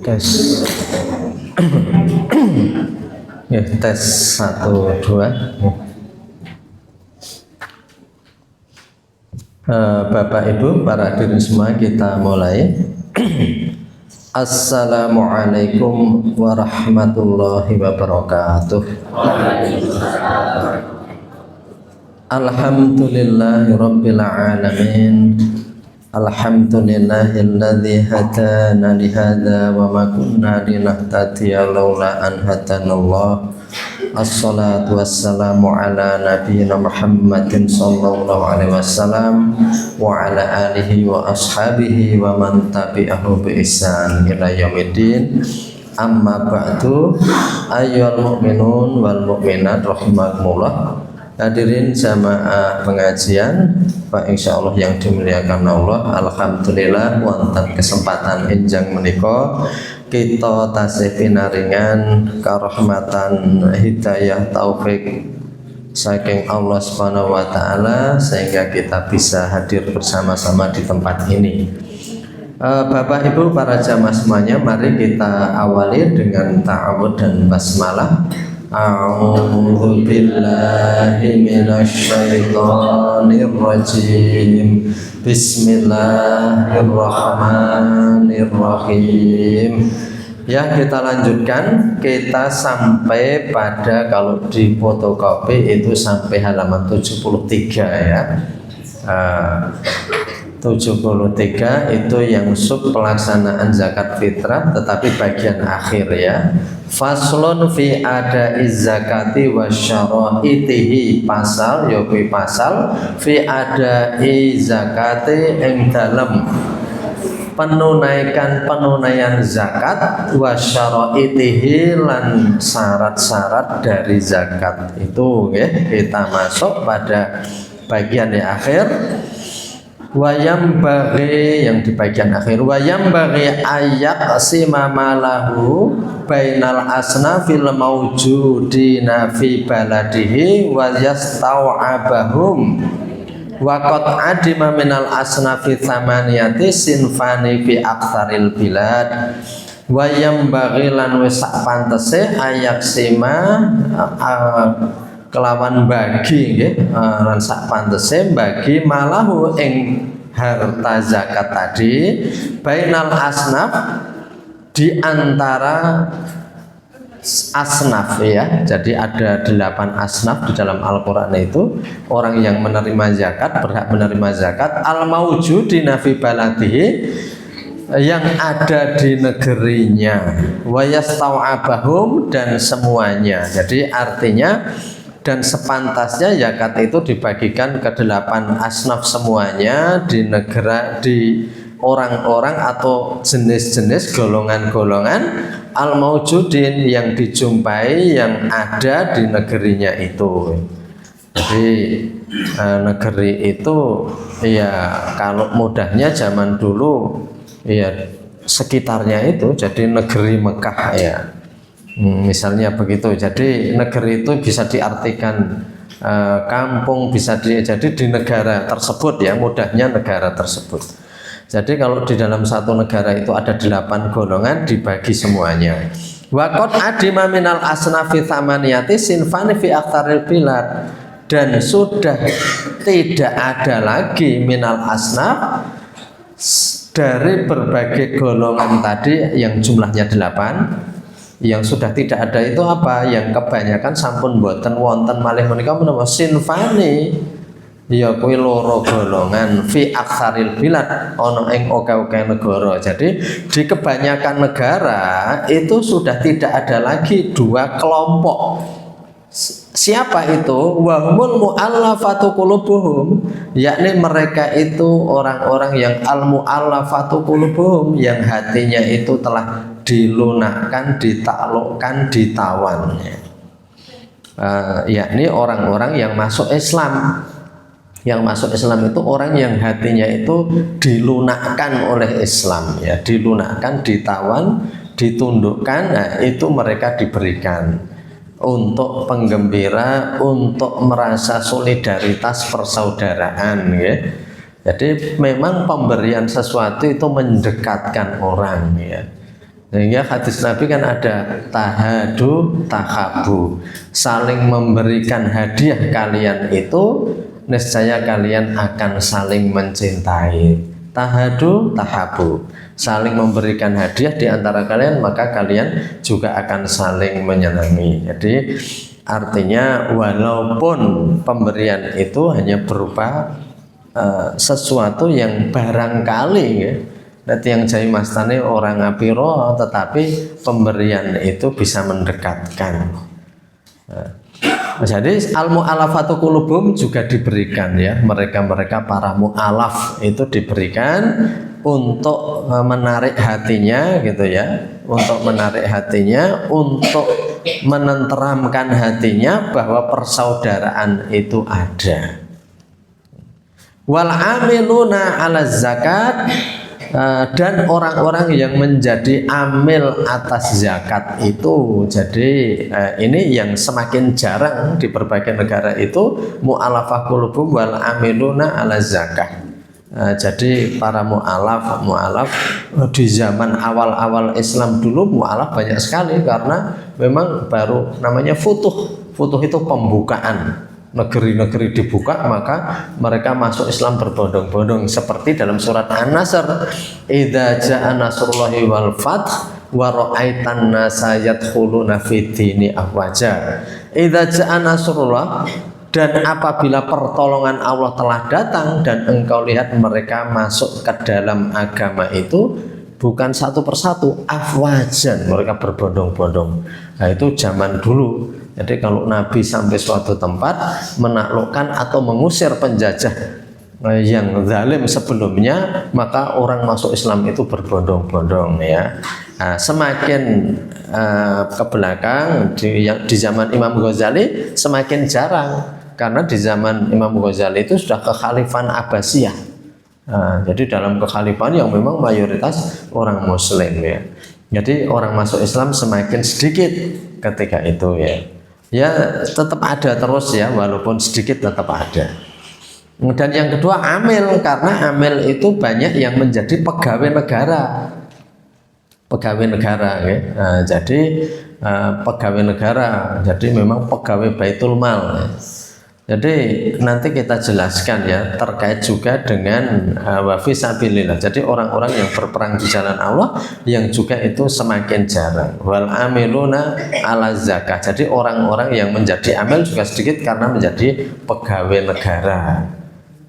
Tes. Ya, tes 1 2. Bapak Ibu, para hadirin semua, kita mulai. Assalamualaikum warahmatullahi wabarakatuh. Alhamdulillahi rabbil alamin. Alhamdulillahilladzi hadana lihadza wa ma kunna linahtadiya laula an hadanallah. Assalatu wassalamu ala nabiyyina Muhammadin sallallahu alaihi wasallam wa ala alihi wa ashabihi wa man tabi'ahu bi ihsan ila yaumiddin. Amma ba'du, ayyuhal mu'minun wal mu'minat rahimakumullah. Hadirin jamaah pengajian Pak insyaallah yang dimuliakan Allah, alhamdulillah wonten kesempatan enjang menika kita tasih pinaringan karahmatan hidayah taufik saking Allah Subhanahu wa taala sehingga kita bisa hadir bersama-sama di tempat ini. Bapak Ibu para jamaah semuanya, mari kita awali dengan ta'awudz dan basmalah. A'udzu billahi minasy syaithanir rajim. Bismillahirrahmanirrahim. Ya, kita lanjutkan. Kita sampai pada, kalau di fotokopi itu sampai halaman 73 ya. 73 itu yang sub pelaksanaan zakat fitrah, tetapi bagian akhir ya. Faslun fi adaiz zakati wasyaraitihi, pasal yaitu pasal fi adaiz zakati ing dalem penunaian zakat wasyaraitihi lan syarat-syarat dari zakat itu ya. Kita masuk pada bagian yang akhir. Wayam bagi, yang di bagian akhir, wayam bagi ayak simamalahu bainal asnafil maujudina fi baladihi wa yastau'abahum wa qad adima minal asnafi thamaniyati sinfani fi aktsaril bilad. Wayam bagi lan wis sak pantese ayak sima kelawan bagi nggih lan sak pantese bagi malahu ing harta zakat tadi bainal asnaf, di antara asnaf ya. Jadi ada 8 asnaf di dalam Al-Qur'an itu orang yang menerima zakat, berhak menerima zakat, al maujudina fi baladihi, yang ada di negerinya, wa yastau'abahum, dan semuanya. Jadi artinya dan sepantasnya zakat itu dibagikan ke 8 asnaf semuanya di negara, di orang-orang atau jenis-jenis golongan-golongan al-maujudin yang dijumpai, yang ada di negerinya itu. Jadi negeri itu ya, kalau mudahnya zaman dulu ya sekitarnya itu jadi negeri Mekah ya. Misalnya begitu. Jadi negeri itu bisa diartikan kampung, bisa jadi di negara tersebut ya, mudahnya negara tersebut. Jadi kalau di dalam satu negara itu ada 8 golongan, dibagi semuanya. Wa qad adima minal asnafi thamaniyati sinfani fi aktsaril bilad, dan sudah tidak ada lagi minal asnaf, dari berbagai golongan tadi yang jumlahnya 8. Yang sudah tidak ada itu apa? Yang kebanyakan sampun boten wonten malih menika menapa sinfani, ya kuwi loro golongan fi aktsaril bilad, ana ing oke-oke negara. Jadi di kebanyakan negara itu sudah tidak ada lagi 2 kelompok. Siapa itu? Wahumul mu'allafatu qulubuhum, yakni mereka itu orang-orang yang al-mu'allafatu qulubuhum, yang hatinya itu telah dilunakkan, ditaklukkan, ditawan, yakni orang-orang yang masuk Islam. Yang masuk Islam itu orang yang hatinya itu dilunakkan oleh Islam ya, dilunakkan, ditawan, ditundukkan. Nah, itu mereka diberikan untuk penggembira, untuk merasa solidaritas persaudaraan ya. Jadi memang pemberian sesuatu itu mendekatkan orang ya. Sehingga hadis Nabi kan ada tahadu tahabu, saling memberikan hadiah kalian itu niscaya kalian akan saling mencintai. Tahadu tahabu, saling memberikan hadiah di antara kalian maka kalian juga akan saling menyenangi. Jadi artinya walaupun pemberian itu hanya berupa sesuatu yang barangkali ya, nanti yang jai mastane orang ngapiro, tetapi pemberian itu bisa mendekatkan. Jadi al-mu'alafatu qulubum juga diberikan ya, mereka-mereka para mu'alaf itu diberikan untuk menarik hatinya gitu ya, untuk menarik hatinya, untuk menenteramkan hatinya bahwa persaudaraan itu ada. Wal amiluna 'ala zakat, dan orang-orang yang menjadi amil atas zakat itu. Jadi ini yang semakin jarang di berbagai negara itu, mu'alafah qulubum wal amiluna 'ala zakat. Jadi para mu'alaf di zaman awal-awal Islam dulu mu'alaf banyak sekali karena memang baru namanya futuh itu pembukaan. Negeri-negeri dibuka maka mereka masuk Islam berbondong-bondong seperti dalam surat An-Nasr, idza jaa nasrullahi wal fath wa ra'aitan nasa yadkhuluna fid dini afwaja. Idza jaa nasrullah, dan apabila pertolongan Allah telah datang dan engkau lihat mereka masuk ke dalam agama itu bukan satu persatu, afwajan, mereka berbondong-bondong. Nah itu zaman dulu. Jadi kalau Nabi sampai suatu tempat menaklukkan atau mengusir penjajah yang zalim sebelumnya, maka orang masuk Islam itu berbondong-bondong ya. Nah, semakin ke belakang di zaman Imam Ghazali semakin jarang, karena di zaman Imam Ghazali itu sudah kekhalifan Abbasiyah. Nah, jadi dalam kekhalifan yang memang mayoritas orang Muslim ya. Jadi orang masuk Islam semakin sedikit ketika itu ya. Ya tetap ada terus ya, walaupun sedikit tetap ada. Dan yang kedua amil, karena amil itu banyak yang menjadi pegawai negara. Pegawai negara ya. Nah, jadi pegawai negara, jadi memang pegawai Baitul Mal ya. Jadi nanti kita jelaskan ya terkait juga dengan wa fi sabilillah. Jadi orang-orang yang berperang di jalan Allah yang juga itu semakin jarang. Wal amiluna 'ala zakah. Jadi orang-orang yang menjadi amil juga sedikit karena menjadi pegawai negara.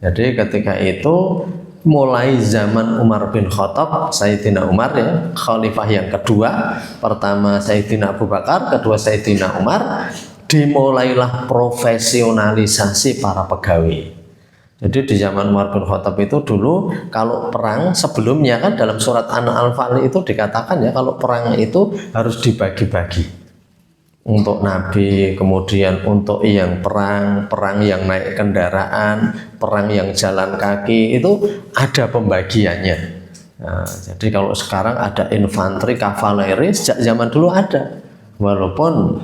Jadi ketika itu mulai zaman Umar bin Khattab, Sayyidina Umar ya, khalifah yang kedua, pertama Sayyidina Abu Bakar, kedua Sayyidina Umar, dimulailah profesionalisasi para pegawai. Jadi di zaman Umar bin Khattab itu dulu kalau perang sebelumnya kan dalam surat An-Anfal itu dikatakan ya kalau perang itu harus dibagi-bagi. Untuk Nabi, kemudian untuk yang perang yang naik kendaraan, perang yang jalan kaki itu ada pembagiannya. Nah, jadi kalau sekarang ada infanteri, kavaleri, sejak zaman dulu ada. Walaupun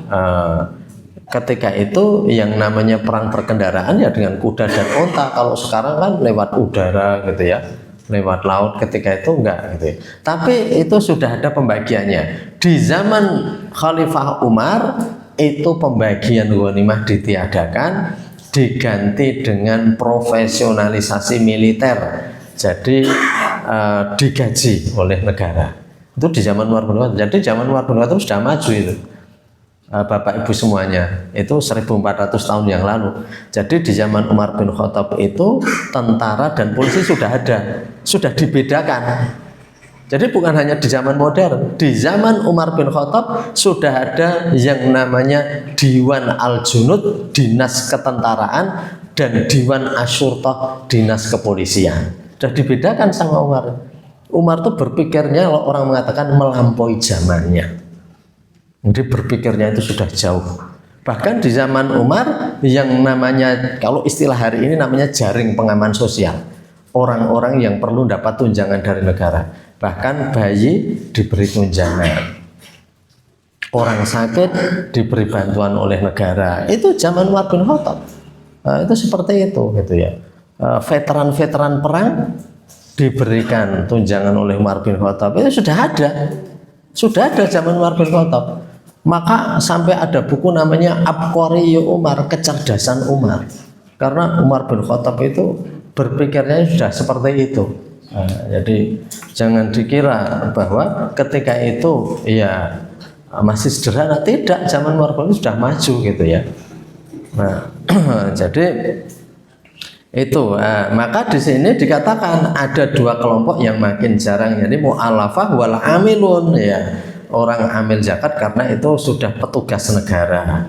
ketika itu yang namanya perang berkendaraan ya dengan kuda dan onta. Kalau sekarang kan lewat udara gitu ya, lewat laut. Ketika itu enggak gitu ya. Tapi itu sudah ada pembagiannya. Di zaman Khalifah Umar itu pembagian ghanimah ditiadakan, diganti dengan profesionalisasi militer. Jadi digaji oleh negara. Itu di zaman Umar bin Khattab. Jadi zaman Umar bin Khattab sudah maju itu. Bapak Ibu semuanya, itu 1400 tahun yang lalu. Jadi di zaman Umar bin Khattab itu tentara dan polisi sudah ada, sudah dibedakan. Jadi bukan hanya di zaman modern, di zaman Umar bin Khattab sudah ada yang namanya Diwan Al-Junud, dinas ketentaraan, dan Diwan Asyurtah, dinas kepolisian. Sudah dibedakan sama Umar. Umar tuh berpikirnya, orang mengatakan melampaui zamannya. Jadi berpikirnya itu sudah jauh. Bahkan di zaman Umar yang namanya, kalau istilah hari ini namanya jaring pengaman sosial. Orang-orang yang perlu dapat tunjangan dari negara. Bahkan bayi diberi tunjangan. Orang sakit diberi bantuan oleh negara. Itu zaman Umar bin Khattab. Nah, itu seperti itu gitu ya. Veteran-veteran perang diberikan tunjangan oleh Umar bin Khattab. Itu sudah ada. Sudah ada zaman Umar bin Khattab. Maka sampai ada buku namanya Abqari Umar, kecerdasan Umar. Karena Umar bin Khattab itu berpikirnya sudah seperti itu. Nah, jadi jangan dikira bahwa ketika itu ya masih sederhana, tidak, zaman Umar bin Khattab sudah maju gitu ya. Nah, jadi itu maka di sini dikatakan ada dua kelompok yang makin jarang, yakni mu'alafah wal amilun, ya, orang amil zakat karena itu sudah petugas negara.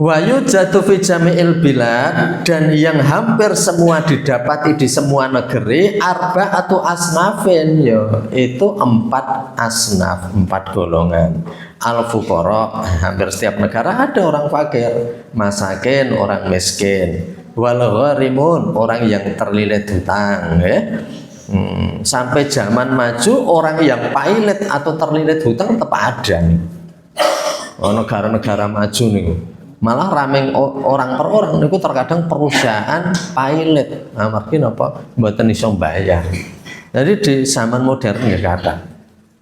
Wa yujadu fi jami'il bilad, dan yang hampir semua didapati di semua negeri arba'atu asnafin, yaitu 4 asnaf, 4 golongan. Al fuqara, hampir setiap negara ada orang fakir, masakin orang miskin, wal gharimun orang yang terlilit hutang, ya. Sampai zaman maju orang yang pailit atau terlilit hutang tetap ada nih. Oh, negara-negara maju nih, malah rameng orang per orang nih, terkadang perusahaan pailit, mungkin apa mboten iso bayar. Jadi di zaman modern ya kata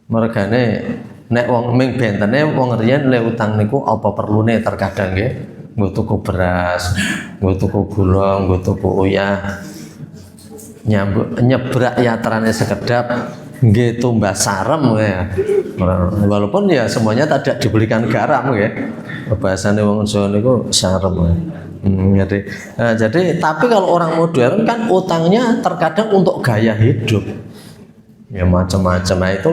mergane nek wong ming bentene wong riyen le utang niku apa perlune terkadang nggih, nggo tuku beras, nggo tuku gula, nggo tuku uyah, nyebrak yatrane sekedap, nggih tumbas sarem ya. Walaupun ya semuanya tidak dibelikan garam ya. Bahasane wong Jawa niku sarem. Jadi tapi kalau orang modern kan utangnya terkadang untuk gaya hidup. Ya macam-macam. Nah, itu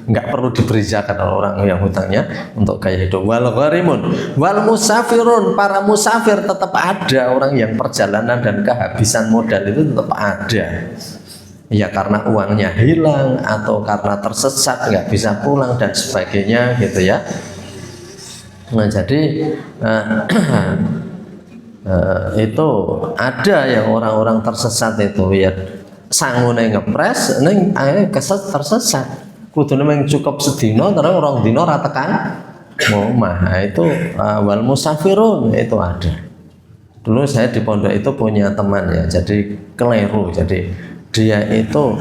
nggak perlu diberi zakat kalau orang yang hutangnya untuk gaya hidup. Wal gharimun wal musafirun, para musafir tetap ada, orang yang perjalanan dan kehabisan modal itu tetap ada. Ya karena uangnya hilang atau karena tersesat nggak bisa pulang dan sebagainya gitu ya. Nah jadi itu ada yang orang-orang tersesat itu ya. Sangune ngepres ning tersesat, kudune mung cukup sedina terus rong dina ora tekan omah. Itu wal musafirun itu ada. Dulu saya di pondok itu punya teman ya, jadi keliru. Jadi dia itu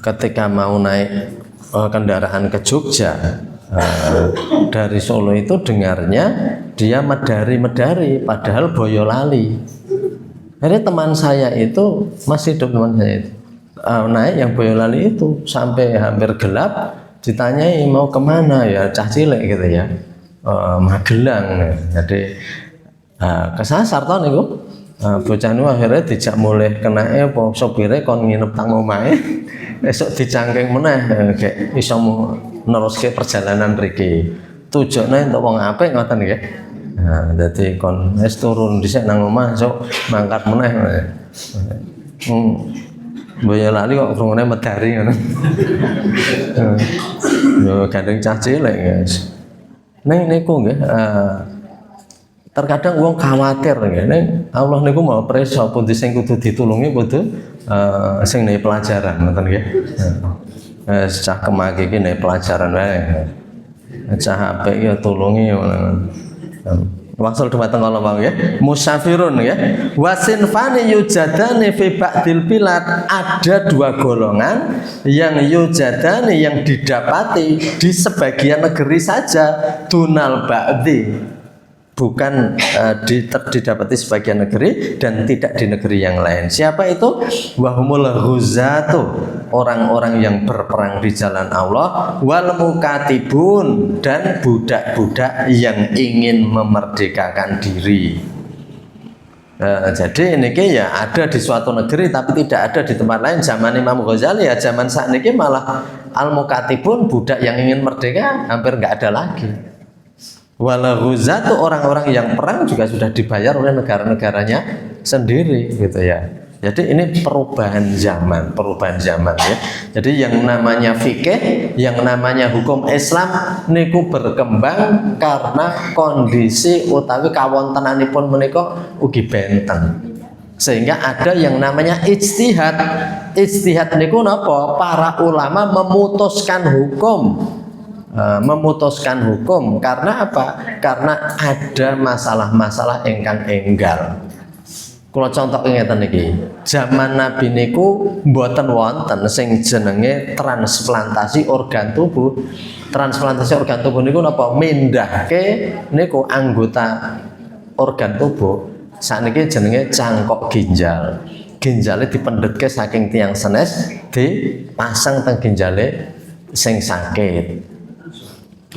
ketika mau naik kendaraan ke Jogja, dari Solo itu dengarnya dia medari padahal Boyolali. Jadi teman saya itu masih hidup, teman saya itu naik yang Boyolali itu sampai hampir gelap, ditanyai mau kemana, ya cah cilik gitu ya, Magelang. Jadi kesasar toh niku, bocah niku akhirnya dijak mulih kenake apa sopire kon nginep tang omahe, esuk dicangking meneh gek iso neruske perjalanan mriki. Tujuane entuk wong apik ngoten nggih. Nah, dadi kon wis turun dhisik nang omah esuk mangkat meneh. Boyolali kok krungune medari ngono. Yo gandeng cah cilik, guys. Ning niku nggih, terkadang wong khawatir nggih, ning Allah niku mau preso pundi sing kudu ditulungi kudu sing nek pelajaran ngoten nggih. Cah kemaki iki nek pelajaran wae. Cah apik ya tulungi. Wasul dumateng Allah mau ya. Musafirun ya. Wasinfani yujadani fi ba'dil bilad, ada 2 golongan yang yujadani yang didapati di sebagian negeri saja, dunal ba'di. Bukan didapati sebagian negeri dan tidak di negeri yang lain. Siapa itu? Wahumul ghuzatu, orang-orang yang berperang di jalan Allah, wal mukatibun, dan budak-budak yang ingin memerdekakan diri. Jadi ini ya ada di suatu negeri tapi tidak ada di tempat lain. Zaman Imam Ghazali ya, zaman saat ini malah al mukatibun, budak yang ingin merdeka hampir nggak ada lagi. Walaghuzatu, orang-orang yang perang juga sudah dibayar oleh negara-negaranya sendiri gitu ya. Jadi ini perubahan zaman ya. Jadi yang namanya fikih, yang namanya hukum Islam niku berkembang karena kondisi utawi kawontenanipun menika ugi benten. Sehingga ada yang namanya ijtihad. Ijtihad niku napa? Para ulama memutuskan hukum. Karena apa? Karena ada masalah-masalah ingkang enggal. Kula contoh ngeten iki. Zaman Nabi niku mboten wonten sing jenenge transplantasi organ tubuh. Transplantasi organ tubuh niku napa? Mindahke niku anggota organ tubuh. Sakniki jenenge cangkok ginjal. Ginjale dipendhetke saking tiang senes dipasang teng ginjale sing sakit.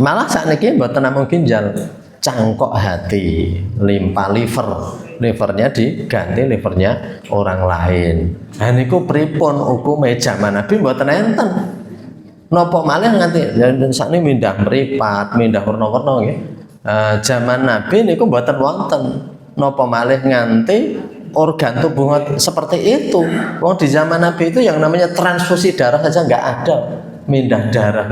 Malah sakniki mboten namung ginjal, cangkok hati, limpa livernya diganti livernya orang lain. Nah niku pripun hukume zaman Nabi mboten enten. Napa malih nganti sakniki mindah mripat, mindah werna-werna nggih. Zaman Nabi niku mboten wonten. Napa malih nganti organ tubuh seperti itu. Wong di zaman Nabi itu yang namanya transfusi darah saja nggak ada, mindah darah.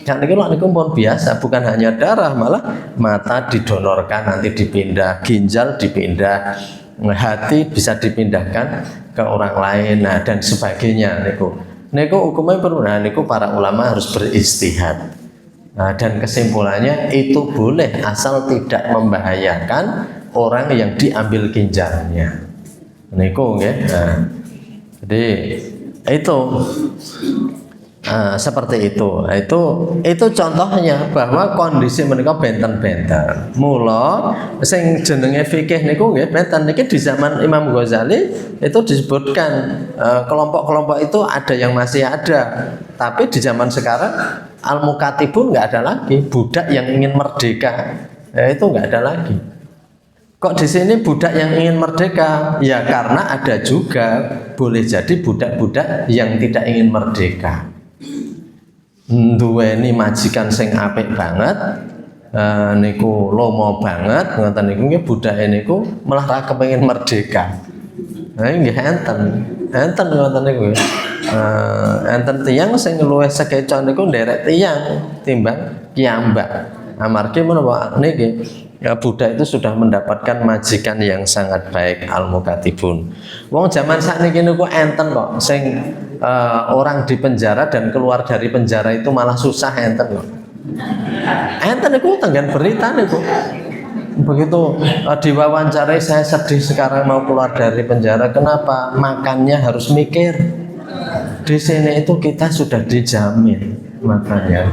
Yang niku pun biasa, bukan hanya darah, malah mata didonorkan, nanti dipindah, ginjal dipindah, hati bisa dipindahkan ke orang lain, nah dan sebagainya. Niku hukumnya perlu. Nah, niku para ulama harus beristihad. Nah, dan kesimpulannya itu boleh asal tidak membahayakan orang yang diambil ginjalnya. Niku nggih. Nah, jadi itu seperti itu. Itu contohnya bahwa kondisi menika benten-benten. Mula sing jenenge fikih niku nggih benten niki di zaman Imam Ghazali itu disebutkan kelompok-kelompok itu ada yang masih ada. Tapi di zaman sekarang al-mukatibun nggak ada lagi, budak yang ingin merdeka. Itu nggak ada lagi. Kok di sini budak yang ingin merdeka? Ya karena ada juga boleh jadi budak-budak yang tidak ingin merdeka. Duweni majikan sing apik banget, niku lomo banget, ngoten niku nggih budake niku malah ra kepengin merdeka. Nah nggih enten ngoten niku. Enten tiyang sing luwih sekeca niku nderek tiyang timbang kiambak. Amargi menapa niki ya budak itu sudah mendapatkan majikan yang sangat baik, al-mukatibun. Wong zaman sakniki niku enten kok sing orang di penjara dan keluar dari penjara itu malah susah, enten kok. Enten niku tenggan berita niku. Begitu diwawancarai, saya sedih sekarang mau keluar dari penjara. Kenapa? Makannya harus mikir. Di sini itu kita sudah dijamin makannya.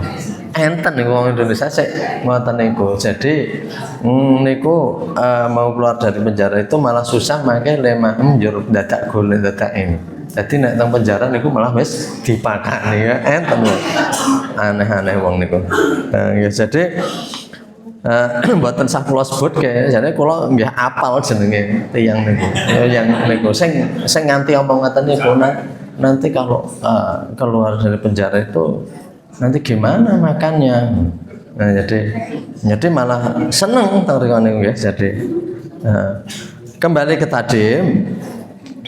Enten niku wong Indonesia sik ngoten niku. Jadi niku mau keluar dari penjara itu malah susah, makanya lemah njur dadak golek dadak ini. Jadi nek teng penjara niku malah wis dipakani ya enten. Aneh-aneh wong niku. Ya jadi mboten sah kula sebut kaya jane kula nggih apal jenenge tiyang niku. Yang niku sing nganti omong ngoten niku nanti kalau keluar dari penjara itu nanti gimana makannya? Nah, jadi malah seneng teng rikone nggih. Jadi kembali ke tadi.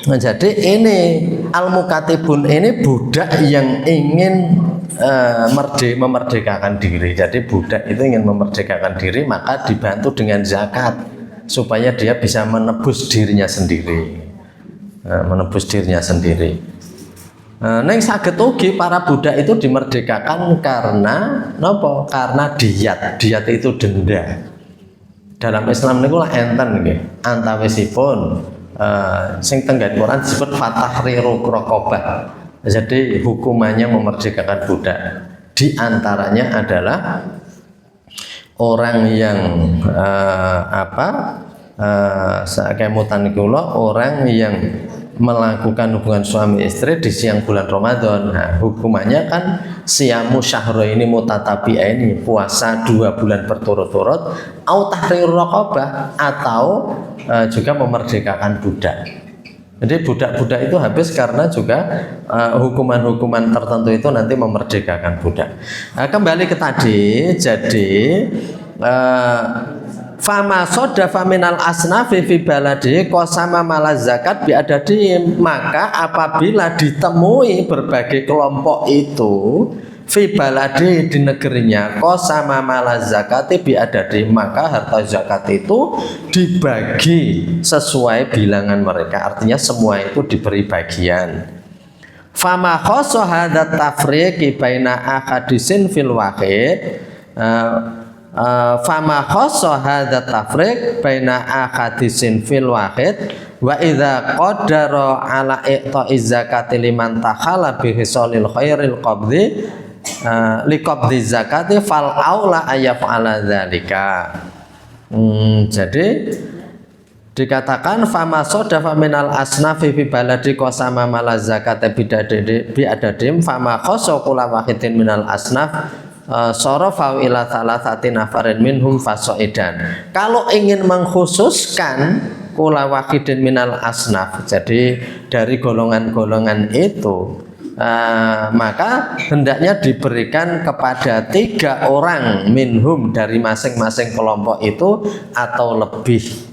Nah, jadi ini al-mukatibun ini budak yang ingin memerdekakan diri. Jadi budak itu ingin memerdekakan diri, maka dibantu dengan zakat supaya dia bisa menebus dirinya sendiri. Menebus dirinya sendiri. Neng saged ugi para budak itu dimerdekakan karena napa? Karena diat. Diat itu denda. Dalam Islam niku lah enten nggih. Antawisipun sing tenggat Quran disebut fatahriru raqabah. Jadi hukumannya memerdekakan budak. Di antaranya adalah orang yang sakemutan kula, orang yang melakukan hubungan suami istri di siang bulan Ramadan. Nah, hukumannya kan siyamu syahraini mutatabi'aini, puasa 2 bulan berturut-turut, au tahriru raqabah, atau juga memerdekakan budak. Jadi budak-budak itu habis karena juga hukuman-hukuman tertentu itu nanti memerdekakan budak. Nah, kembali ke tadi, jadi fama sodafa minal asnafi fi baladi qasama malaz zakat bi adadi, maka apabila ditemui berbagai kelompok itu fi baladi di negerinya qasama malaz zakati bi adadi, maka harta zakat itu dibagi sesuai bilangan mereka, artinya semua itu diberi bagian. Fama khassa hadza tafriqi baina ahadisin fil wahid, fama khassa hadza tafriq baina ahadisin fil wahid, Wa idza qaddara ala i'ta'iz zakati liman takhala bi hisalil khairil qabdi liqabdi zakati fal aula ayyaf'ala dzalika. Jadi dikatakan fama sodafa minal asnafi fi baladi qasama mala zakata bi adadim fama khoso kula wahidin minal asnaf sarafa ila thalathati nafarin minhum fasoidan. Kalau ingin mengkhususkan kula wahidin minal asnaf, jadi dari golongan-golongan itu, maka hendaknya diberikan kepada 3 orang minhum dari masing-masing kelompok itu atau lebih.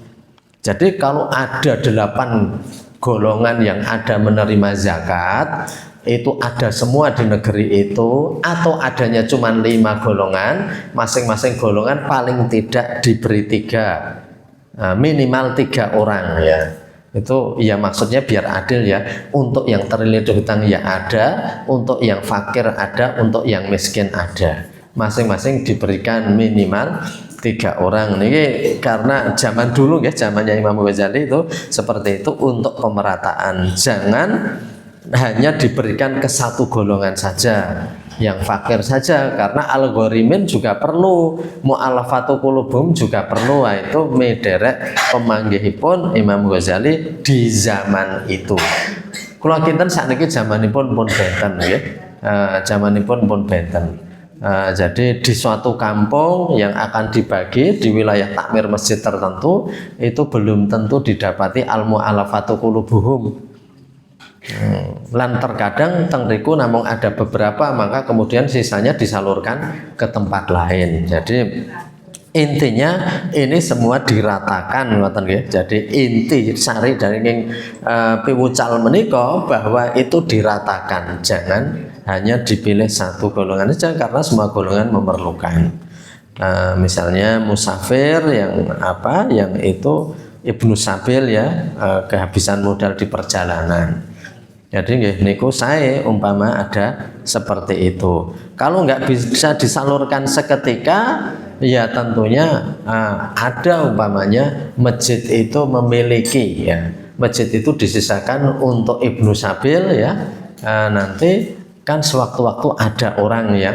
Jadi kalau ada 8 golongan yang ada menerima zakat, itu ada semua di negeri itu, atau adanya cuma 5 golongan, masing-masing golongan paling tidak diberi 3, minimal 3 orang ya. Itu ya maksudnya biar adil ya, untuk yang terlilit hutang ya ada, untuk yang fakir ada, untuk yang miskin ada, masing-masing diberikan minimal 3 orang. Ini karena zaman dulu ya, zamannya Imam Ghazali itu seperti itu untuk pemerataan, jangan hanya diberikan ke 1 golongan saja, yang fakir saja, karena algorimin juga perlu, mu'alafatu qulubum juga perlu. Itu mederek pemanggihipun Imam Ghazali di zaman itu. Kula kinten sakniki zamanipun pun benten nggih. Zamanipun pun benten. Jadi di suatu kampung yang akan dibagi di wilayah takmir masjid tertentu, itu belum tentu didapati al-mu'alafatu qulubuhum. Lan terkadang tengriku namun ada beberapa, maka kemudian sisanya disalurkan ke tempat lain. Jadi intinya ini semua diratakan, jadi inti sari dari piwucal menika bahwa itu diratakan, jangan hanya dipilih 1 golongan saja, karena semua golongan memerlukan. Misalnya musafir yang itu ibnu sabil ya, kehabisan modal di perjalanan. Jadi niku saya umpama ada seperti itu. Kalau nggak bisa disalurkan seketika, ya tentunya ada umpamanya masjid itu memiliki ya, masjid itu disisakan untuk ibnu sabil ya. Nanti kan sewaktu-waktu ada orang yang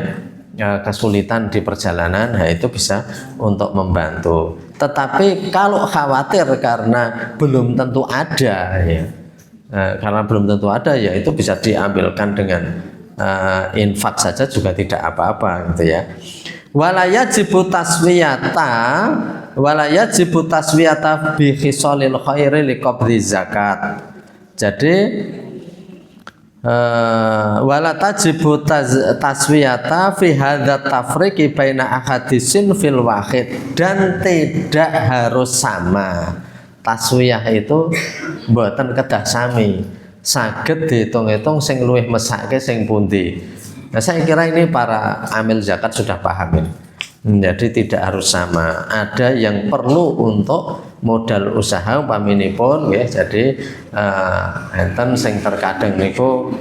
kesulitan di perjalanan, nah itu bisa untuk membantu. Tetapi kalau khawatir karena belum tentu ada ya. Karena belum tentu ada ya, itu bisa diambilkan dengan infak saja juga tidak apa-apa gitu ya. Walayajibu taswiyata bi khisalil khairi liqabdi zakat. Jadi wala tajibu taswiyata fi hadza tafriqi baina ahadisin fil wahid, dan tidak harus sama. Taswiyah itu mboten kedah sami, saged dihitung-hitung sing luwih mesake sing pundi. Nah, saya kira ini para amil zakat sudah paham ini. Jadi tidak harus sama. Ada yang perlu untuk modal usaha umpaminipun ya. Jadi enten sing terkadang niku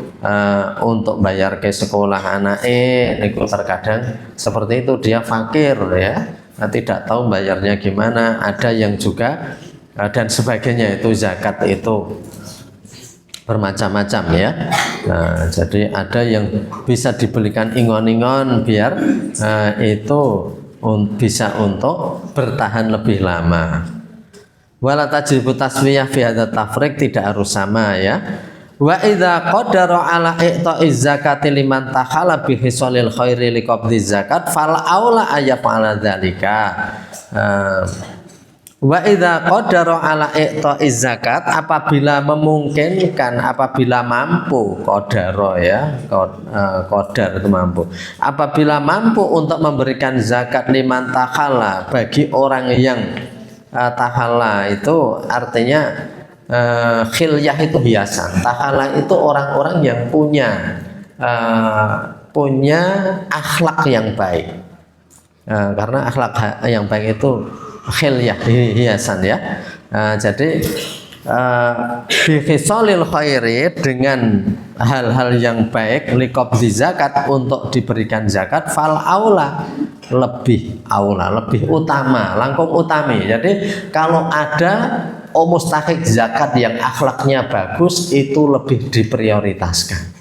untuk bayar ke sekolah anake niku terkadang seperti itu, dia fakir ya. Tidak tahu bayarnya gimana. Ada yang juga dan sebagainya, itu zakat itu bermacam-macam ya. Nah, jadi ada yang bisa dibelikan ingon-ingon biar itu bisa untuk bertahan lebih lama. Wala tajibu taswiyah fi hadza tafriq, tidak harus sama ya. Wa idza qadara ala i'ta'iz zakati liman takhala bi hisalil khairi liqabdi zakat fal aula ayyaf'ala dzalika. Wa idza qadara ala i'ta'iz zakat, apabila memungkinkan, apabila mampu, qadara ya, qadar itu mampu. Apabila mampu untuk memberikan zakat liman takhala, bagi orang yang takhala itu artinya khilyah itu hiasan. Takhala itu orang-orang yang punya akhlak yang baik. Karena akhlak yang baik itu khilyah, hiasan ya. Jadi bi khisalil khairi, dengan hal-hal yang baik, liqabdi zakat, untuk diberikan zakat, fal aula, lebih aula, lebih utama, langkung utami. Jadi kalau ada mustahik zakat yang akhlaknya bagus itu lebih diprioritaskan.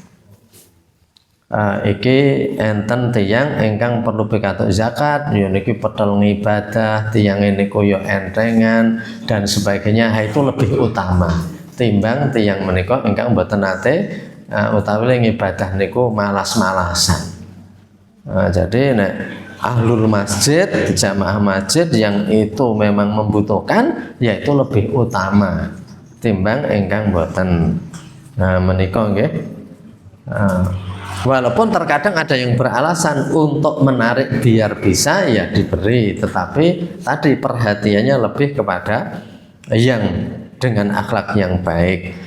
Iki enten tiyang ingkang perlu pikatuk zakat, ya niki petel ngibadah, tiyang niku ya entengan dan sebagainya, itu lebih utama timbang tiyang menika ingkang mboten nate utawi ngibadah niku malas-malasan. Jadi nek ahlul masjid, jamaah masjid yang itu memang membutuhkan, yaitu lebih utama timbang ingkang mboten menika nggih. Walaupun terkadang ada yang beralasan untuk menarik biar bisa, ya diberi, tetapi tadi perhatiannya lebih kepada yang dengan akhlak yang baik.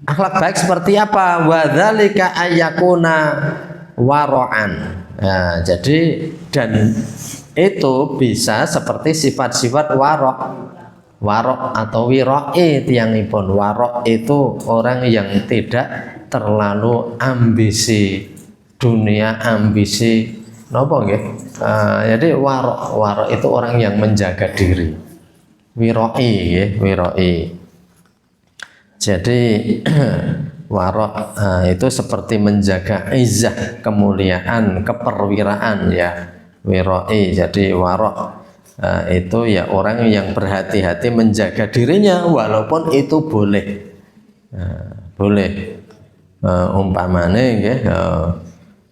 Akhlak baik seperti apa? Wadzalika ayyakuna wara'an. Nah, jadi dan itu bisa seperti sifat-sifat warok atau wiro'i tiangipun. Warok itu orang yang tidak terlalu ambisi dunia, ambisi nopo nggih. Jadi warok itu orang yang menjaga diri. Wiro'i nggih, wiro'i. Jadi warok itu seperti menjaga izzah, kemuliaan, keperwiraan ya. Wiro'i. Jadi warok itu ya orang yang berhati-hati menjaga dirinya walaupun itu boleh. Boleh. Umpamane nggih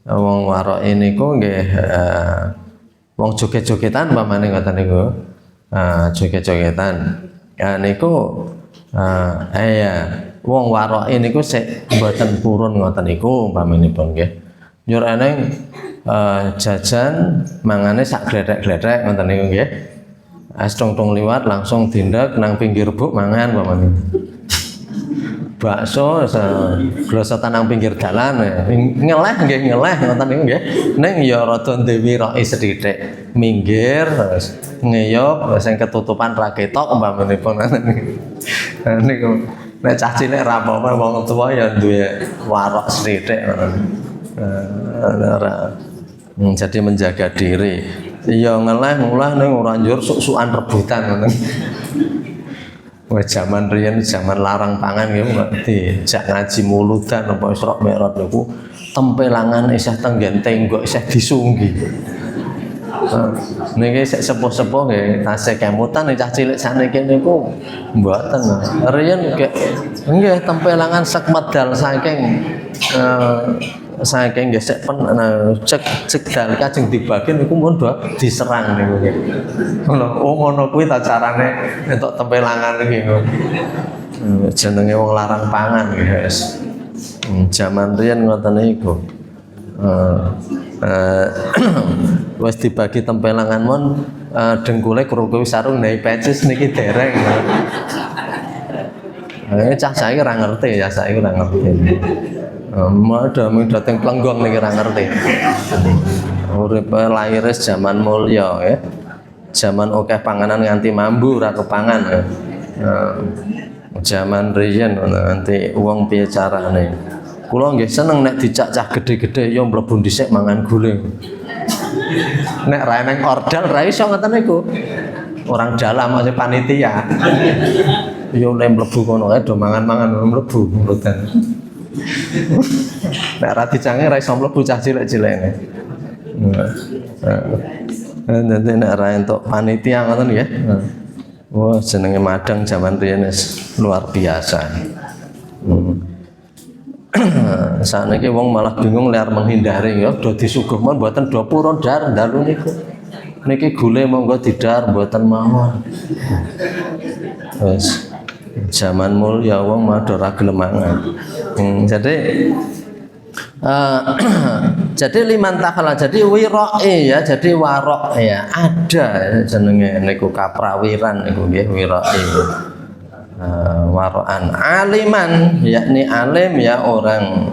wong warok niku nggih wong joget-jogetan umpamane ngoten niku. Joget-jogetan. Ya niku ya wong warok niku sik mboten purun ngoten niku umpamanipun nggih. Nyur eneng jajan mangane sak gledhek-gledhek ngoten niku nggih. As tong-tong liwat langsung tindak nang pinggir buk mangan umpamane. Bakso glosotan nang pinggir dalan ngeleh nggih ngeleh ngoten niku nggih. Ning ya rada ndewi roki sithik. Minggir terus ngeyop sing ketutupan ra ketok umpamanipun niku. Nek cah cilik ra apa-apa wong tuwa ya duwe warok sithik ngoten. Jadi menjaga diri. Ya ngeleh ning ora njur suk-sukan rebutan ngoten. Wah zaman riyen zaman larang pangan nggih dijak ngaji muludan apa Isra Mi'raj niku tempelangan isih tenggen tenggok isih disunggi. Niki sik sepuh-sepuh nggih tasih kemutan cah cilik saniki niku mboten. Riyen nggih tempelangan sek medal saking saking nggih sik cekdal kajeng dibagi niku mun diserang niku nggih. Ngono kuwi ta carane entuk tempelangan iki ngono. Jenenge wong larang pangan nggih wis. Jaman riyen ngoten niku. Wis dibagi tempelangan mon dengkule kruku sarung ndai pecis niki dereng. Cah saiki ora ngerti ya, saiki ora ngerti. Madame dateng plenggong niki ora ngerti. Urip lahiris zaman mulya ya. Zaman akeh panganan nganti mambu ora kepangan. Zaman riyen nganti wong piye carane. Kula nggih seneng nek dicak cah gede-gede yo mlebu dhisik mangan guling. Nek ra nang ordal ra iso ngoten niku. Orang dalam aja panitia. Yo nek mlebu kono ae do mangan-mangan mlebu murutan. Nek ra dicange ra iso mlebu cah cilik-cilikne. Nanti nek ra entuk panitia ngoten nggih. Wah jenenge madang zaman riyen luar biasa. Saniki wong malah bingung liar menghindari ya do disuguh mon mboten do purun dar dalu niku. Niki gule monggo didar mboten mawon. Wes zaman mulya wong mah do ra gelem mangan. Jadi liman takhala jadi wiro'i ya jadi warok ya ada jenenge niku kaprawiran niku nggih wiro'i. Waro'an aliman yakni alim ya orang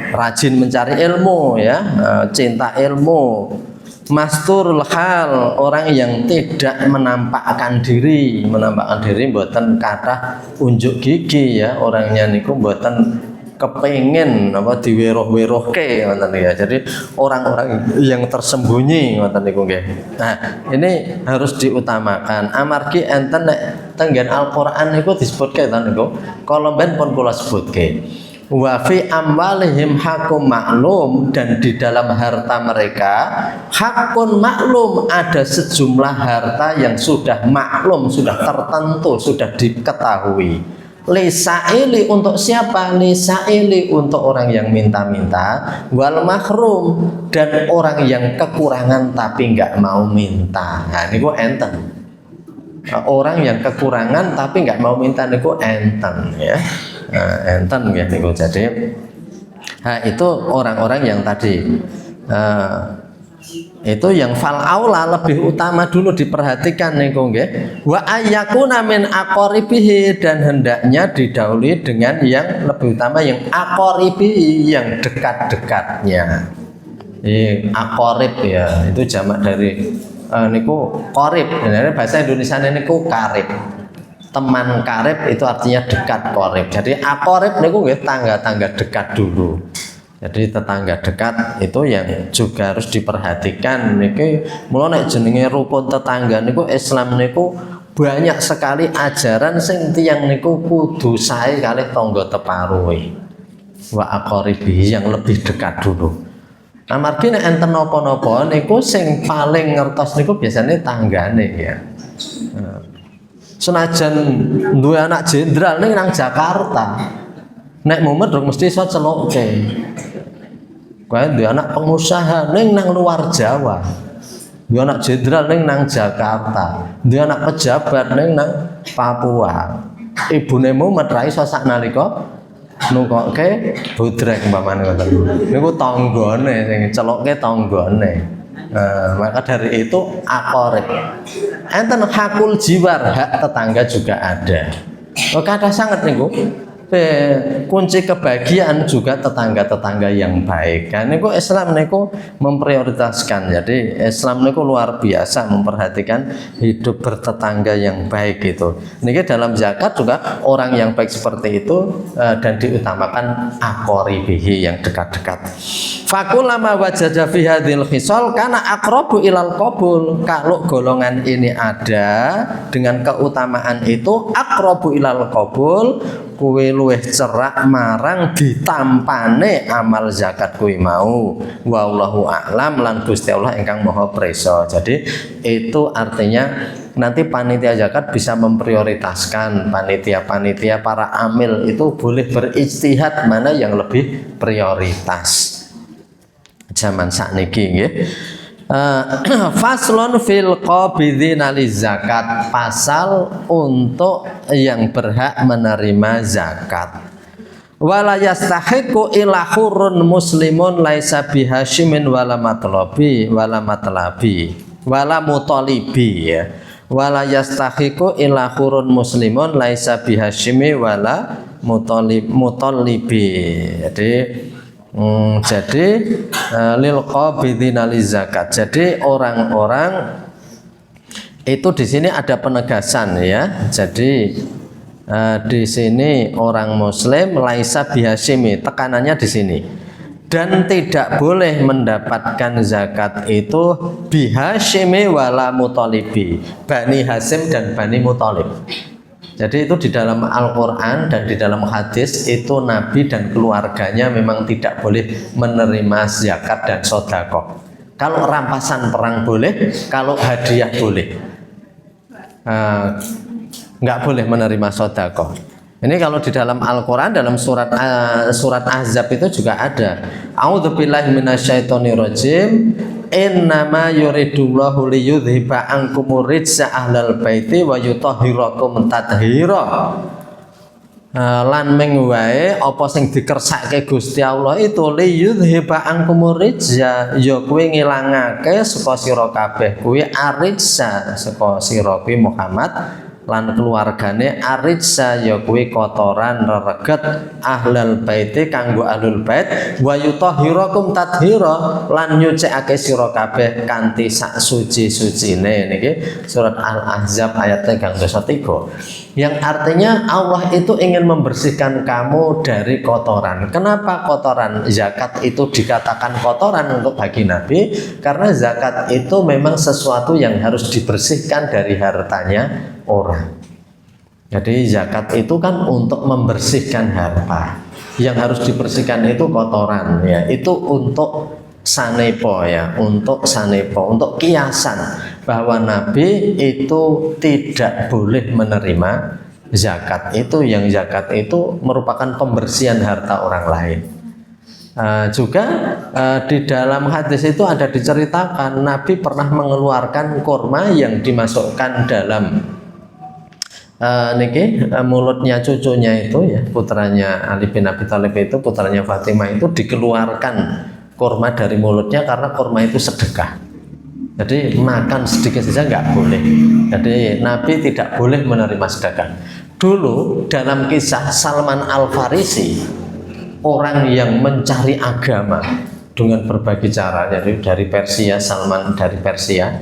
rajin mencari ilmu ya cinta ilmu masturul hal orang yang tidak menampakkan diri mboten kathah unjuk gigi ya orangnya niku mboten kepengen apa diweruh-weruhke ngoten ya. Jadi orang-orang yang tersembunyi ngoten niku nggih. Nah, ini harus diutamakan. Amargi enten nek tenggen Al-Qur'an niku disebutke ta niku. Kala ben pun kula sebutke. Wa fi amwalihim hakum maklum, dan di dalam harta mereka hakun maklum, ada sejumlah harta yang sudah maklum, sudah tertentu, sudah diketahui. Lisaili untuk siapa? Lisaili untuk orang yang minta-minta, wal mahrum, dan orang yang kekurangan tapi nggak mau minta. Nah ini kok enten. Orang yang kekurangan tapi nggak mau minta niku enten ya. Enten ya niku. Jadi itu orang-orang yang tadi itu yang fal aula lebih utama dulu diperhatikan niku nggih. Wa ayyakuna min aqaribihi, dan hendaknya didahului dengan yang lebih utama yang aqaribihi, yang dekat-dekatnya. Aqarib ya, itu jamak dari niku qarib. Sebenarnya bahasa Indonesia niku karib. Teman karib itu artinya dekat, qarib. Jadi aqarib niku nggih tangga-tangga dekat dulu. Jadi tetangga dekat itu yang juga harus diperhatikan. Niki mula nek jenenge rukun tetangga niku Islam niku banyak sekali ajaran sing tiyang niku kudu sae kalih tangga teparuhe. Wa aqaribihi, yang lebih dekat dulu. Amargi nek enten napa-napa niku sing paling ngertos niku biasanya tanggane ya. Senajan duwe anak jenderal ning nang Jakarta, nek mumet rung mesti iso celukke. Kowe duwe anak pengusaha ning nang luar Jawa, duwe anak jenderal ning nang Jakarta, duwe anak pejabat ning nang Papua. Ibune mumet ra iso saknalika nukokke budrek umpamane ngoten. Niku tanggane sing celukke tanggane. Maka dari itu aqarib. Enten hakul jiwar, hak tetangga juga ada. Kata sangat niku kunci kebahagiaan juga tetangga-tetangga yang baik. Kan niku Islam niku memprioritaskan. Jadi Islam niku luar biasa memperhatikan hidup bertetangga yang baik itu. Niki dalam zakat juga orang yang baik seperti itu dan diutamakan aqaribihi, yang dekat-dekat. Fakulama wajada fi hadhil khisal kana aqrabu ilal qabul. Kalau golongan ini ada dengan keutamaan itu aqrabu ilal qabul, kuwi luwih cerak marang ditampane amal zakat kuwi mau. Wallahu a'lam, lan Gusti Allah ingkang Maha Prisa. Jadi itu artinya nanti panitia zakat bisa memprioritaskan, panitia-panitia para amil itu boleh berijtihad mana yang lebih prioritas. Zaman sakniki nggih. Faslun fil qabidzina lizakat, pasal untuk yang berhak menerima zakat. Wala yastahiqu ila hurrun muslimun laisa bihasyimin wala matlabi wala mutalibi ya. Wala yastahiqu ila hurrun muslimun laisa bihasyimi wala mutalibi. Jadi lil qabidzina lizakat. Jadi orang-orang itu di sini ada penegasan ya. Jadi di sini orang muslim laisa bihasyimi, tekanannya di sini. Dan tidak boleh mendapatkan zakat itu bihasyimi wala mutalibi, Bani Hasyim dan Bani Mutalib. Jadi itu di dalam Al-Quran dan di dalam hadis itu Nabi dan keluarganya memang tidak boleh menerima zakat dan sodako. Kalau rampasan perang boleh, kalau hadiah boleh. Nggak boleh menerima sodako. Ini kalau di dalam Al-Quran dalam surat Ahzab itu juga ada. A'udzubillahi minasyaitonirrajim. Innama yuridullahu liyudhiba ankumur rijsa ahlal baiti wa yutahhirakum tathira. Lan ming wae apa sing dikersake Gusti Allah itu liyudhiba ankumur rijsa, ya kuwi ngilangake saka sira kabeh kuwi arijsa, saka sira kuwi Muhammad lan keluargane aritsa ya kuwi kotoran rereget ahlal baiti kanggo ahlul bait wa yutahhirakum tathira lan nyucikake sira kabeh kanthi sak suci-sucine. Niki surat Al-Ahzab ayat 33. Yang artinya Allah itu ingin membersihkan kamu dari kotoran. Kenapa kotoran? Zakat itu dikatakan kotoran untuk bagi Nabi karena zakat itu memang sesuatu yang harus dibersihkan dari hartanya orang. Jadi zakat itu kan untuk membersihkan harta. Yang harus dibersihkan itu kotoran ya. Itu untuk sanepo ya, untuk sanepo, untuk kiasan bahwa Nabi itu tidak boleh menerima zakat itu, yang zakat itu merupakan pembersihan harta orang lain. Juga di dalam hadis itu ada diceritakan Nabi pernah mengeluarkan kurma yang dimasukkan dalam mulutnya cucunya itu ya, putranya Ali bin Abi Thalib itu, putranya Fatimah itu dikeluarkan kurma dari mulutnya karena kurma itu sedekah. Jadi makan sedikit saja nggak boleh. Jadi Nabi tidak boleh menerima sedekah. Dulu dalam kisah Salman Al-Farisi, orang yang mencari agama dengan berbagai cara, jadi dari Persia, Salman dari Persia,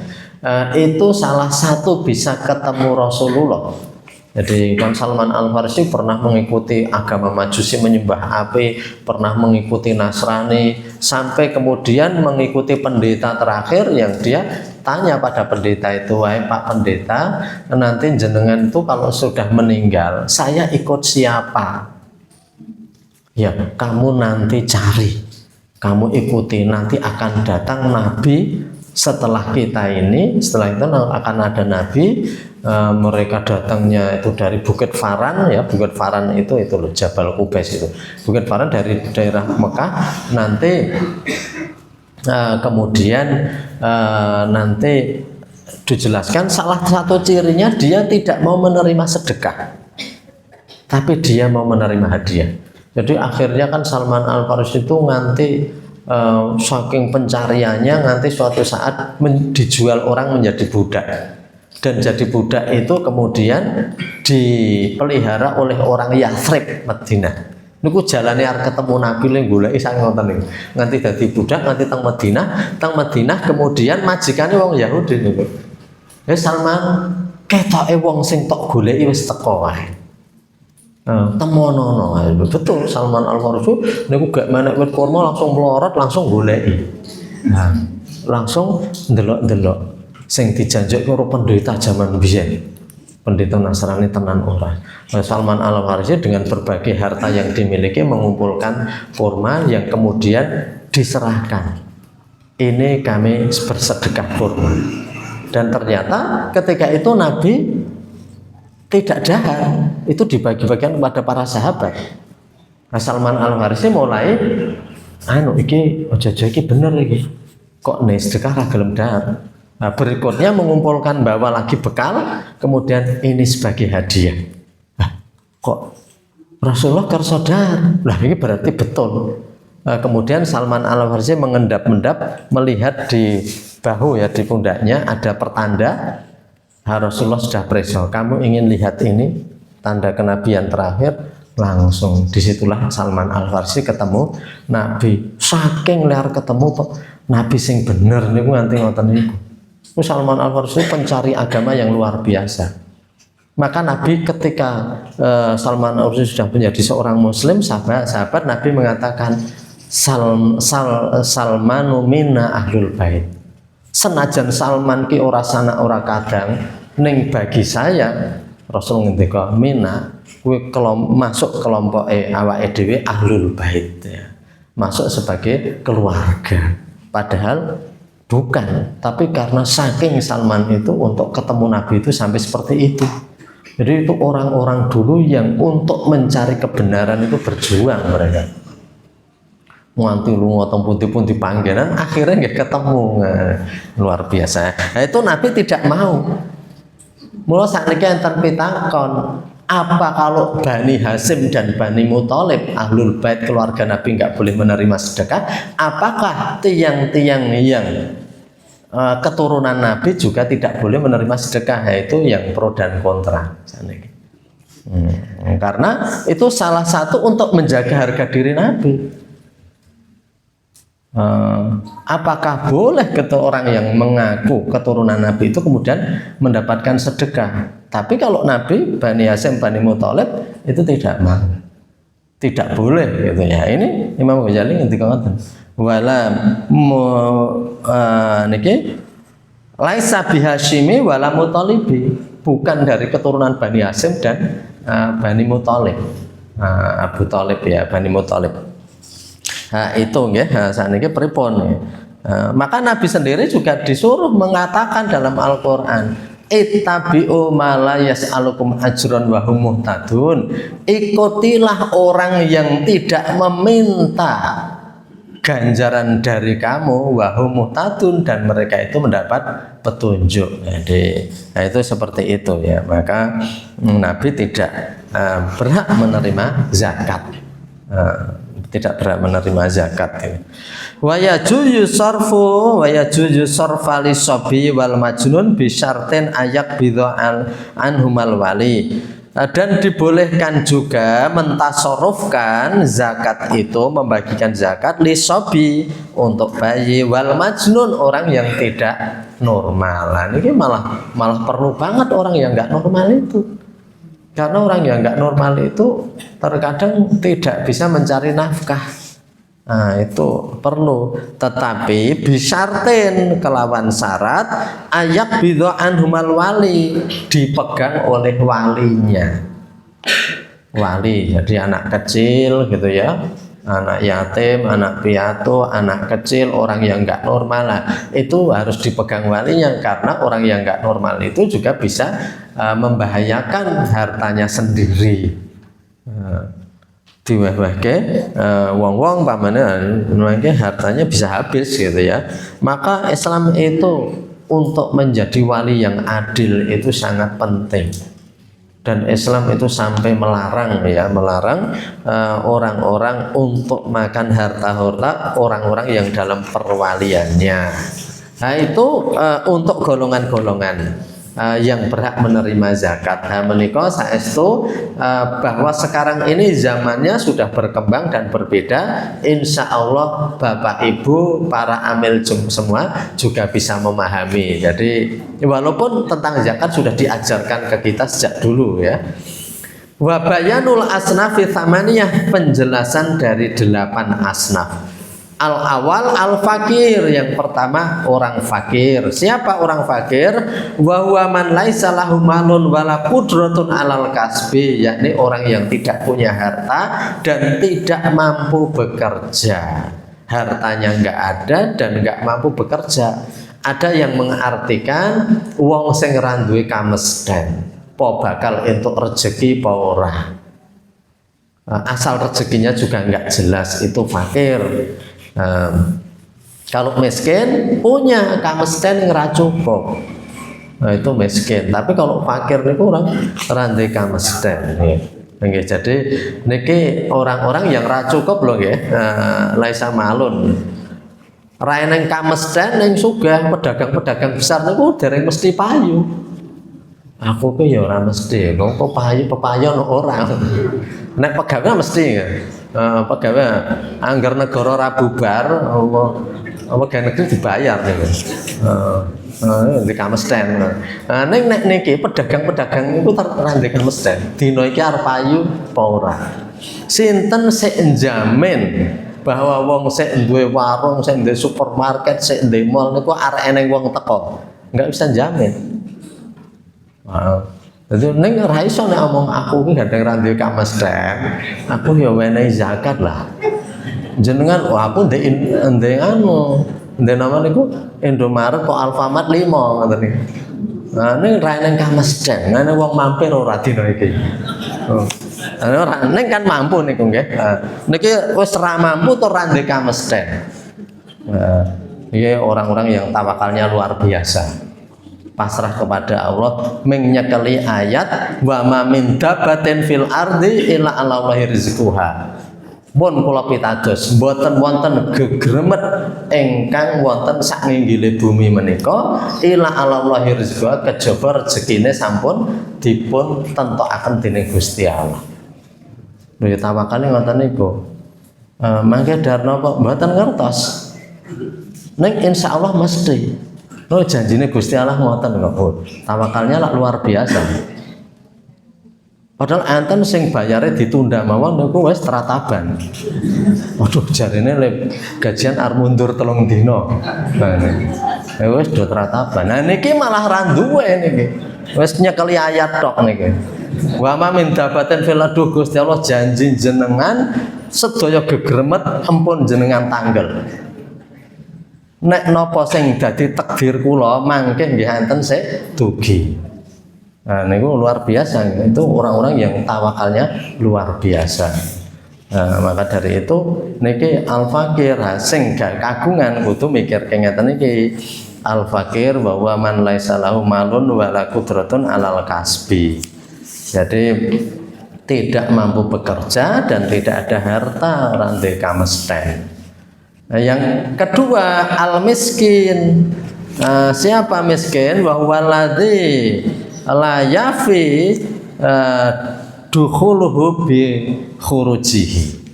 itu salah satu bisa ketemu Rasulullah. Jadi Imam Salman Al-Farisi pernah mengikuti agama Majusi menyembah api, pernah mengikuti Nasrani, sampai kemudian mengikuti pendeta terakhir yang dia tanya pada pendeta itu, wahai Pak Pendeta, nanti jenengan itu kalau sudah meninggal, saya ikut siapa? Ya, kamu nanti cari, kamu ikuti, nanti akan datang Nabi setelah kita ini, setelah itu akan ada Nabi. Mereka datangnya itu dari Bukit Faran ya, Bukit Faran itu loh, Jabal Qubais itu, Bukit Faran dari daerah Mekah. Nanti kemudian nanti dijelaskan salah satu cirinya dia tidak mau menerima sedekah, tapi dia mau menerima hadiah. Jadi akhirnya kan Salman Al-Farisi itu nanti saking pencariannya nanti suatu saat dijual orang menjadi budak. Dan jadi budak itu kemudian dipelihara oleh orang Yathrib Madinah. Niku jalane arep ketemu Nabi le goleki sang ngoten niku. Nganti dadi budak nganti teng Madinah kemudian majikane wong Yahudi niku. Salman ketoke wong sing tok goleki wis teko wae. Temono betul Salman Al-Farisi niku gak menek wit kurma langsung melorot langsung goleki. Nah, langsung ndelok-ndelok sing dijanjek karo pendeta zaman biyen, pendeta Nasrani tenan ora. Salman Al-Farisi dengan berbagai harta yang dimiliki mengumpulkan kurma yang kemudian diserahkan. Ini kami bersedekah kurma. Dan ternyata ketika itu Nabi tidak dahar, itu dibagi-bagikan kepada para sahabat. Nah, Salman Al-Farisi mulai iki aja iki bener iki. Kok nek sedekah ra gelem dahar. Nah, berikutnya mengumpulkan bawa lagi bekal, kemudian ini sebagai hadiah. Nah, kok Rasulullah kersa dahar? Nah, ini berarti betul. Nah, kemudian Salman Al-Farisi mengendap-endap melihat di bahu ya, di pundaknya ada pertanda. Rasulullah sudah preso. Kamu ingin lihat ini tanda kenabian terakhir? Langsung disitulah Salman Al-Farisi ketemu Nabi. Saking liar ketemu Nabi sing bener niku nganti ngoten niku. Salman Al-Farisi pencari agama yang luar biasa. Maka Nabi ketika Salman Al-Farisi sudah menjadi seorang Muslim, sahabat Nabi mengatakan Salmanu minna ahlul bait. Senajan Salman ki ora sana ora kadang, ning bagi saya Rasul ngendika minna kuwi masuk kelompok awake dhewe ahlul bait ya. Masuk sebagai keluarga. Padahal bukan, tapi karena saking Salman itu untuk ketemu Nabi itu sampai seperti itu. Jadi itu orang-orang dulu yang untuk mencari kebenaran itu berjuang mereka. Nganti lu ngotong putih pun dipanggilan, akhirnya nggak ketemu. Nah, luar biasa. Nah, itu Nabi tidak mau. Mula sakniki enten pitakon, apa kalau Bani Hasyim dan Bani Muthalib ahlul bait keluarga Nabi nggak boleh menerima sedekah? Apakah tiang-tiang yang keturunan Nabi juga tidak boleh menerima sedekah, yaitu yang pro dan kontra. Karena itu salah satu untuk menjaga harga diri Nabi. Apakah boleh orang yang mengaku keturunan Nabi itu kemudian mendapatkan sedekah? Tapi kalau Nabi Bani Hasyim Bani Muthalib itu tidak mau, tidak boleh gitu ya. Ini Imam Ghazali ngendika ngoten. Wala niki laisa bihasyimi wala Muthalibi, bukan dari keturunan Bani Hasyim dan Bani Muthalib. Abu Thalib ya, Bani Muthalib. Itu nggih, saniki pripun. Maka Nabi sendiri juga disuruh mengatakan dalam Al-Qur'an, ittabi'u ma la yas'alukum ajran wa hum muhtadun. Ikutilah orang yang tidak meminta ganjaran dari kamu, wa hum muhtadun, dan mereka itu mendapat petunjuk. Jadi itu seperti itu ya. Maka Nabi tidak berhak menerima zakat. Tidak berhak menerima zakat ini. Wa yajuzu sarfu wa yajuzu sarfali sabi wal majnun bi syartin ayak bid'an anhumal wali. Dan dibolehkan juga mentasarrufkan zakat itu, membagikan zakat li sabi untuk bayi, wal majnun orang yang tidak normal. Nah, ini malah perlu banget orang yang enggak normal itu. Karena orang yang nggak normal itu terkadang tidak bisa mencari nafkah. Nah, itu perlu. Tetapi bisyartin, kelawan syarat ayak bid'an humal wali, dipegang oleh walinya. Wali, jadi anak kecil gitu ya, anak yatim, anak piatu, anak kecil, orang yang nggak normal, nah, itu harus dipegang walinya. Karena orang yang nggak normal itu juga bisa membahayakan hartanya sendiri. Diweh-wehke wong-wong pamane hartanya bisa habis gitu ya. Maka Islam itu untuk menjadi wali yang adil itu sangat penting. Dan Islam itu sampai melarang orang-orang untuk makan harta orang-orang yang dalam perwaliannya. Nah, itu untuk golongan-golongan yang berhak menerima zakat. Nah, menika saestu bahwa sekarang ini zamannya sudah berkembang dan berbeda. Insya Allah Bapak Ibu para amil semua juga bisa memahami. Jadi walaupun tentang zakat sudah diajarkan ke kita sejak dulu ya. Wa bayanul asnafi tsamaniyah, penjelasan dari 8 asnaf. Al-awal al-fakir, yang pertama orang fakir. Siapa orang fakir? Wa huwa man laisa lahu malun wala qudratun alal kasbi, yakni orang yang tidak punya harta dan tidak mampu bekerja. Hartanya enggak ada dan enggak mampu bekerja. Ada yang mengartikan wong sing ra duwe kamesden, po bakal entuk rezeki apa ora. Asal rezekinya juga enggak jelas, itu fakir. Kalau miskin punya kamesden yang cukup, nah, itu miskin. Tapi kalau fakir niku orang randai kamesden. Nggih, jadi niki orang-orang yang cukup loh nggih, laisa malun. Ra eneng kamesden ning sugih pedagang-pedagang besar niku dereng mesti payu. Aku ki ya ora mesti, kok payu pepayon orang. Nek pegawai mesti ya. Pegawai anggar negara ra bubar apa gawe negeri dibayar nih. Di kamesden. Ning nek niki pedagang-pedagang niku randhe kamesden. Dina iki arep payu apa ora? Sinten sik njamin bahwa wong sik duwe warung, sik duwe supermarket, sik duwe mall niku arek eneng wong teko? Enggak bisa jamin. Jadi neng ra iso nek omong aku ki gandeng ra duwe kamesden, aku ya wenehi zakat lah. Jenengan aku ndek nama niku Indomaret kok Alfamart 5 ngoten iki. Nah ning ra neng kamesden, ngene wong mampir ora dina iki. Ora neng kan mampu niku nggih. Niki wis ra mampu to ra ndek kamesden. Iki orang-orang yang tawakalnya luar biasa. Pasrah kepada Allah, menyekali ayat wa ma min dabatin fil ardi illa 'alallahi rizquha. pun kula pitados mboten wonten gegremet ingkang wonten sak nginggile bumi menika ila alallahi rizqa kejaba rezekine sampun dipun tentokaken dening Gusti Allah. Lho ya tawakale ngoten niku. Mangke darna kok mboten ngertos. Ning insyaallah mesti. Lho janjine Gusti Allah ngoten kok. Oh, tawakalnya lah luar biasa. Padahal enten sing bayare ditunda mawon niku wis trataban. Waduh jarine gajian arep mundur 3 dina. Nah, wis do trataban. Nah niki malah ra duwe niki. Wis nyekeli ayat tok niki. Wa ma min dabatin fil ardi Gusti Allah janji jenengan sedaya gegremet ampun jenengan tanggel. Nek napa sing dadi takdir kula mangke nggih enten sik dugi. Nah, ini luar biasa, itu orang-orang yang tawakalnya luar biasa. Nah, maka dari itu niki al-fakir sing gak kagungan kudu mikir kengeten niki al-fakir bahwa man laisa lahu malun wala qudratun alal kasbi. Jadi tidak mampu bekerja dan tidak ada harta orang de kamesten. Nah, yang kedua al-miskin. Nah, siapa miskin? Bahwa ladzi la yafi dukhuluhu bi khurujihi.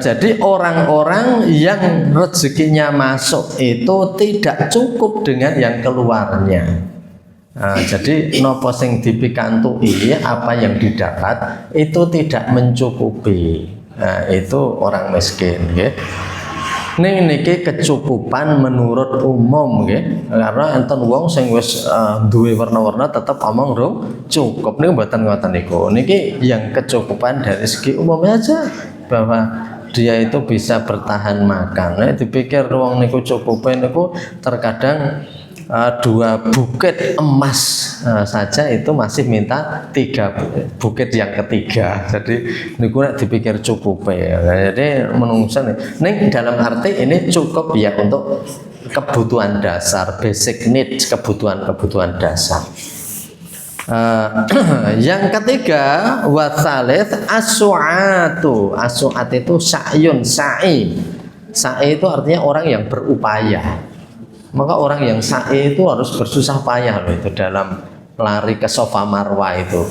Jadi orang-orang yang rezekinya masuk itu tidak cukup dengan yang keluarnya. Jadi nopo sing dipikantui apa yang didapat itu tidak mencukupi. Itu orang miskin, ya. Niki kecukupan menurut umum nggih. Karena enten wong sing wis duwe warna-warna tetep omong rung cukup niku mboten ngoten niku. Niki yang kecukupan dari segi umum aja bahwa dia itu bisa bertahan makan. Nek dipikir wong niku cukupe niku terkadang 2 buket emas saja itu masih minta 3 buket yang ketiga. Jadi niku nek dipikir cukup ya. Jadi menungso ning dalam arti ini cukup ya untuk kebutuhan dasar, basic needs, kebutuhan dasar. Yang ketiga wasalis as-su'atu. As-su'at itu sa'yun, sa'i. Sa'i itu artinya orang yang berupaya. Maka orang yang sa'i itu harus bersusah payah loh itu dalam lari ke Safa Marwah itu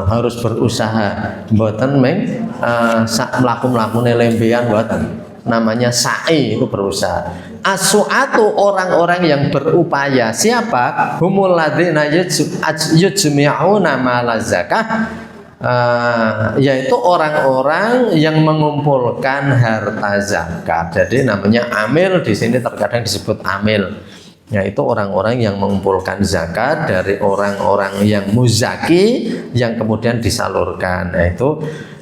harus berusaha. Mboten meng mlaku-mlakune lembean mboten. Namanya sa'i itu berusaha. As-su'atu orang-orang yang berupaya. Siapa? Humul ladzina yujmi'una ma'al zakah. Yaitu orang-orang yang mengumpulkan harta zakat. Jadi namanya amil di sini terkadang disebut amil. Yaitu orang-orang yang mengumpulkan zakat dari orang-orang yang muzaki yang kemudian disalurkan. Yaitu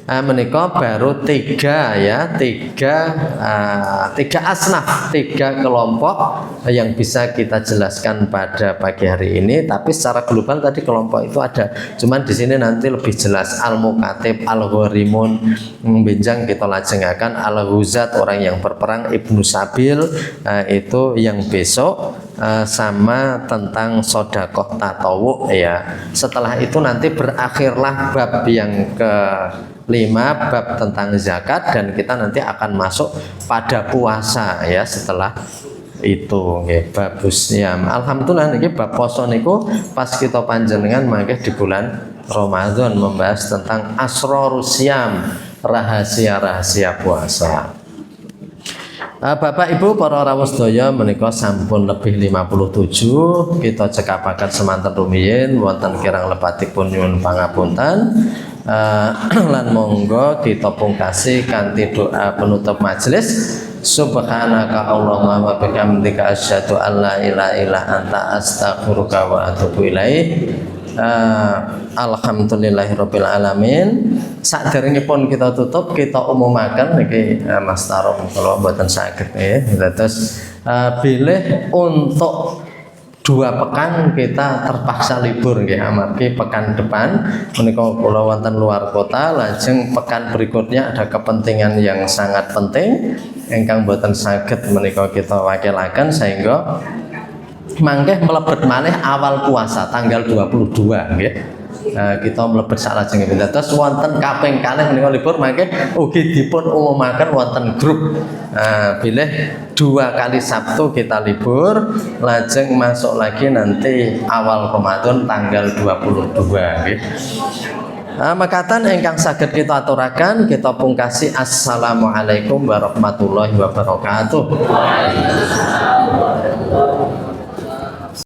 menika baru 3 ya, 3 asnaf, 3 kelompok yang bisa kita jelaskan pada pagi hari ini. Tapi secara global tadi kelompok itu ada, cuman di sini nanti lebih jelas al-mukatib, al-gharimun, benjang kita lajengaken al-ghuzat orang yang berperang, ibnu sabil itu yang besok sama tentang sodakoh tatawu ya. Setelah itu nanti berakhirlah bab yang ke-5 bab tentang zakat dan kita nanti akan masuk pada puasa ya setelah itu nggih babusnya. Alhamdulillah niki bab poso niku pas kita panjenengan mangke di bulan Ramadan membahas tentang asrarus syam, rahasia-rahasia puasa. Bapak Ibu para rawuh sedaya menika sampun lebih 57 kita cekapaken semanten rumiyin wonten kirang lepatipun nyuwun pangapunten. Lan monggo kita pungkasi kanthi doa penutup majelis. Subhanaka Allahumma wa bihamdika asyhadu an la ilaha illa anta astaghfiruka wa atubu ilaik. Alhamdulillahirabbil alamin. Saderengipun kita tutup kita umumaken niki Mas Tarom kalau mboten saged nggih. Terus bilih untuk 2 pekan kita terpaksa libur nggih amargi pekan depan menika kula wonten luar kota, lajeng pekan berikutnya ada kepentingan yang sangat penting ingkang boten saged menika kita wakilaken sehingga mangke mlebet malih awal puasa tanggal 22 nggih. kita mlebet salajengipun. Terus wonten kaping kalih menika libur mangke ugi dipun umumaken wonten grup. Bilih 2 kali Sabtu kita libur, lajeng masuk lagi nanti awal Ramadan tanggal 22 nggih. Makatan ingkang saged kita aturaken, kita pungkasi assalamualaikum warahmatullahi wabarakatuh.